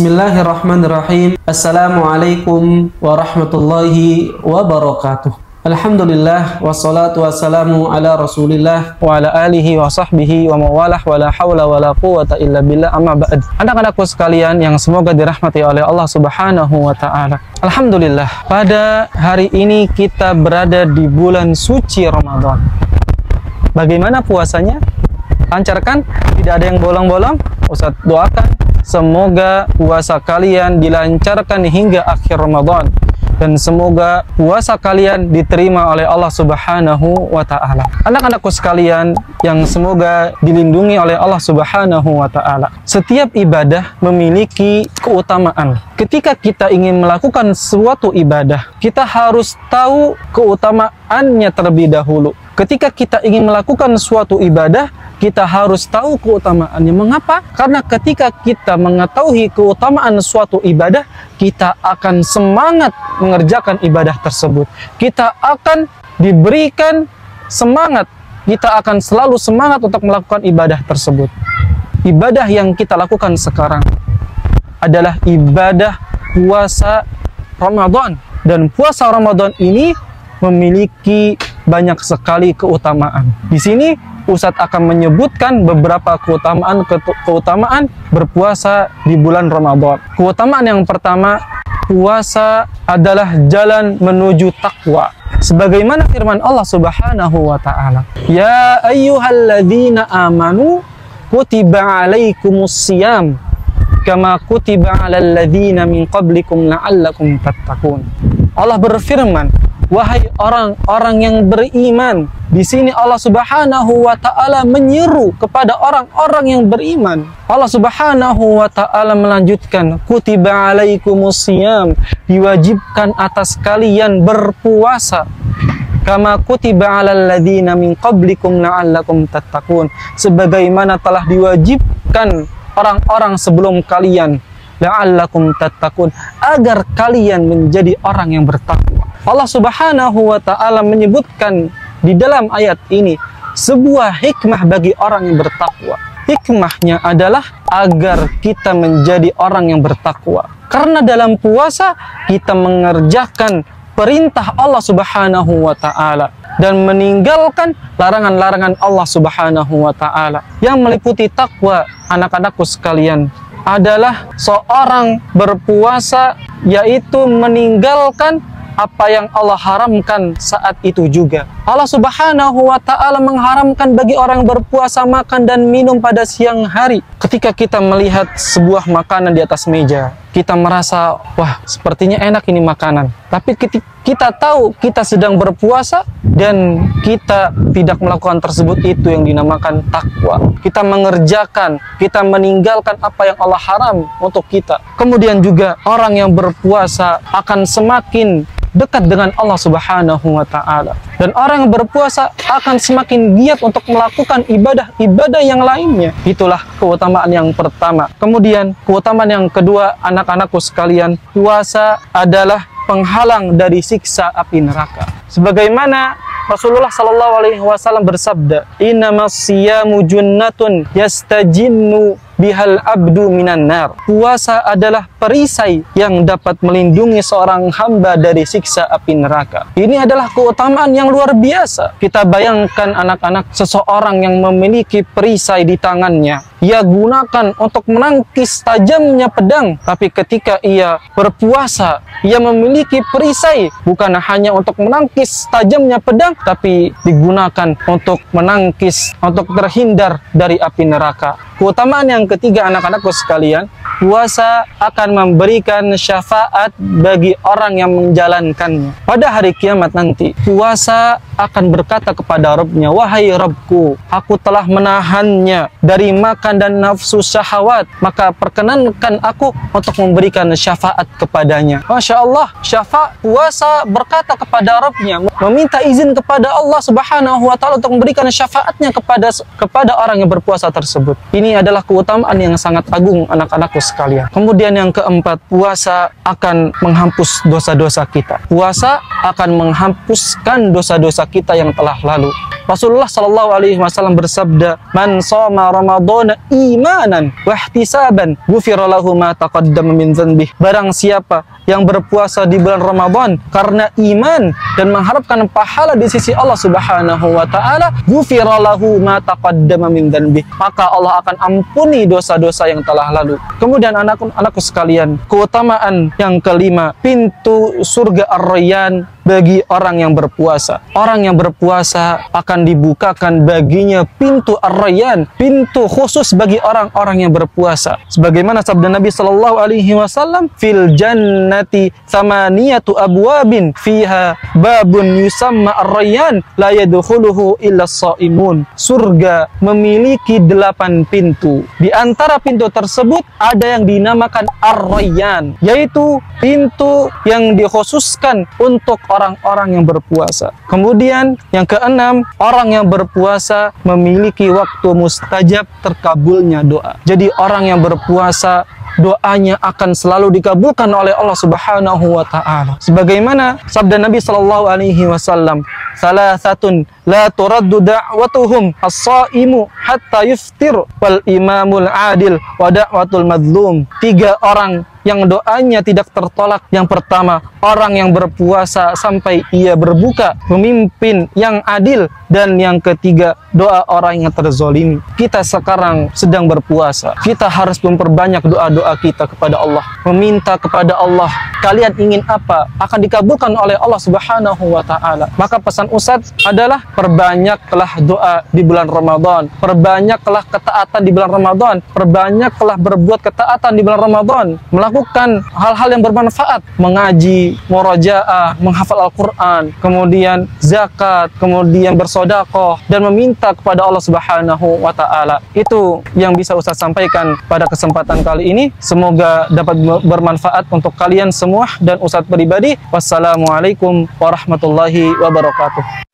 Bismillahirrahmanirrahim. Assalamualaikum warahmatullahi wabarakatuh. Alhamdulillah wassalatu wassalamu ala Rasulillah wa ala alihi wa sahbihi wa mawalah wa la hawla wa la quwwata illa billah, amma ba'd. Anak-anakku sekalian yang semoga dirahmati oleh Allah Subhanahu wa taala. Alhamdulillah, pada hari ini kita berada di bulan suci Ramadan. Bagaimana puasanya? Lancar kan? Tidak ada yang bolong-bolong? Ustaz doakan semoga puasa kalian dilancarkan hingga akhir Ramadan, dan semoga puasa kalian diterima oleh Allah Subhanahu wa ta'ala. Anak-anakku sekalian yang semoga dilindungi oleh Allah Subhanahu wa ta'ala, setiap ibadah memiliki keutamaan. Ketika kita ingin melakukan suatu ibadah, kita harus tahu keutamaannya terlebih dahulu. Ketika kita ingin melakukan suatu ibadah, kita harus tahu keutamaannya. Mengapa? Karena ketika kita mengetahui keutamaan suatu ibadah, kita akan semangat mengerjakan ibadah tersebut. Kita akan diberikan semangat. Kita akan selalu semangat untuk melakukan ibadah tersebut. Ibadah yang kita lakukan sekarang adalah ibadah puasa Ramadan. Dan puasa Ramadan ini memiliki banyak sekali keutamaan. Di sini Ustadz akan menyebutkan beberapa keutamaan berpuasa di bulan Ramadan. Keutamaan yang pertama, puasa adalah jalan menuju takwa. Sebagaimana firman Allah Subhanahu wa ta'ala, ya ayyuhalladzina amanu kutiba alaikumusiyam kama kutiba alal ladzina min qablikum la'allakum tattaqun. Allah berfirman, wahai orang-orang yang beriman. Di sini Allah Subhanahu wa ta'ala menyeru kepada orang-orang yang beriman. Allah Subhanahu wa ta'ala melanjutkan, kutiba alaikumusiyam, diwajibkan atas kalian berpuasa, kama kutiba alal ladzina min qablikum la'allakum tattaqun, sebagaimana telah diwajibkan orang-orang sebelum kalian, la'allakum tattaqun, agar kalian menjadi orang yang bertakwa. Allah Subhanahu wa ta'ala menyebutkan di dalam ayat ini sebuah hikmah bagi orang yang bertakwa. Hikmahnya adalah agar kita menjadi orang yang bertakwa. Karena dalam puasa kita mengerjakan perintah Allah Subhanahu wa ta'ala dan meninggalkan larangan-larangan Allah Subhanahu wa ta'ala. Yang meliputi takwa, anak-anakku sekalian, adalah seorang berpuasa yaitu meninggalkan apa yang Allah haramkan saat itu juga. Allah Subhanahu wa ta'ala mengharamkan bagi orang yang berpuasa makan dan minum pada siang hari. Ketika kita melihat sebuah makanan di atas meja, kita merasa, wah, sepertinya enak ini makanan. Tapi kita tahu kita sedang berpuasa dan kita tidak melakukan tersebut, itu yang dinamakan takwa. Kita mengerjakan, kita meninggalkan apa yang Allah haram untuk kita. Kemudian juga orang yang berpuasa akan semakin dekat dengan Allah Subhanahu wa ta'ala. Dan orang yang berpuasa akan semakin giat untuk melakukan ibadah-ibadah yang lainnya. Itulah keutamaan yang pertama. Kemudian keutamaan yang kedua, anak-anakku sekalian, puasa adalah penghalang dari siksa api neraka. Sebagaimana Rasulullah Shallallahu Alaihi Wasallam bersabda, innamas siyamu junnatun yastajinnu bihal abdu minan nar. Puasa adalah perisai yang dapat melindungi seorang hamba dari siksa api neraka. Ini adalah keutamaan yang luar biasa. Kita bayangkan anak-anak, seseorang yang memiliki perisai di tangannya, ia gunakan untuk menangkis tajamnya pedang. Tapi ketika ia berpuasa, ia memiliki perisai bukan hanya untuk menangkis tajamnya pedang, tapi digunakan untuk menangkis, untuk terhindar dari api neraka. Keutamaan yang ketiga, anak-anakku sekalian, puasa akan memberikan syafaat bagi orang yang menjalankannya. Pada hari kiamat nanti, puasa akan berkata kepada Rabbnya, wahai Rabbku, aku telah menahannya dari makan dan nafsu syahwat, maka perkenankan aku untuk memberikan syafaat kepadanya. Masya Allah, puasa berkata kepada Rabbnya, meminta izin kepada Allah Subhanahu wa ta'ala untuk memberikan syafaatnya kepada orang yang berpuasa tersebut. Ini adalah keutamaan yang sangat agung, anak-anakku sekalian. Kemudian yang keempat, puasa akan menghapus dosa-dosa kita. Puasa akan menghapuskan dosa-dosa kita yang telah lalu. Rasulullah Shallallahu Alaihi Wasallam bersabda, "Man shoma Ramadhana imanan wa ihtisaban, ghufira lahu ma taqaddama min dzanbih." Barang siapa yang berpuasa di bulan Ramadan karena iman dan mengharapkan pahala di sisi Allah Subhanahu wa taala, ghufira lahu ma taqaddama min dzanbih, maka Allah akan ampuni dosa-dosa yang telah lalu. Kemudian anakku sekalian, keutamaan yang kelima, pintu surga Ar-Rayyan bagi orang yang berpuasa. Orang yang berpuasa akan dibukakan baginya pintu Ar-Rayyan, pintu khusus bagi orang-orang yang berpuasa. Sebagaimana sabda Nabi Shallallahu Alaihi Wasallam, "Fil jannati thamaniyatu abwabin, fiha babun yusamma Ar-Rayyan, la yadkhuluhu illa as-shaimun." Surga memiliki 8 pintu. Di antara pintu tersebut ada yang dinamakan Ar-Rayyan, yaitu pintu yang dikhususkan untuk orang-orang yang berpuasa. Kemudian yang keenam, orang yang berpuasa memiliki waktu mustajab terkabulnya doa. Jadi orang yang berpuasa doanya akan selalu dikabulkan oleh Allah Subhanahu wa taala. Sebagaimana sabda Nabi Shallallahu Alaihi Wasallam, "Salasatun la turaddu da'watuhum as-shaimu hatta yuftir wal imamul adil wa da'watul madlum." 3 orang yang doanya tidak tertolak. Yang pertama, orang yang berpuasa sampai ia berbuka, pemimpin yang adil, dan yang ketiga, doa orang yang terzolimi. Kita sekarang sedang berpuasa. Kita harus memperbanyak doa-doa kita kepada Allah, meminta kepada Allah. Kalian ingin apa? Akan dikabulkan oleh Allah Subhanahu wa taala. Maka pesan Ustadz adalah perbanyaklah doa di bulan Ramadan, perbanyaklah ketaatan di bulan Ramadan, perbanyaklah berbuat ketaatan di bulan Ramadan, melakukan hal-hal yang bermanfaat, mengaji, murojaah, menghafal Al-Quran, kemudian zakat, kemudian bersedekah, dan meminta kepada Allah Subhanahu wa taala. Itu yang bisa Ustaz sampaikan pada kesempatan kali ini. Semoga dapat bermanfaat untuk kalian semua dan Ustaz pribadi. Wassalamualaikum warahmatullahi wabarakatuh.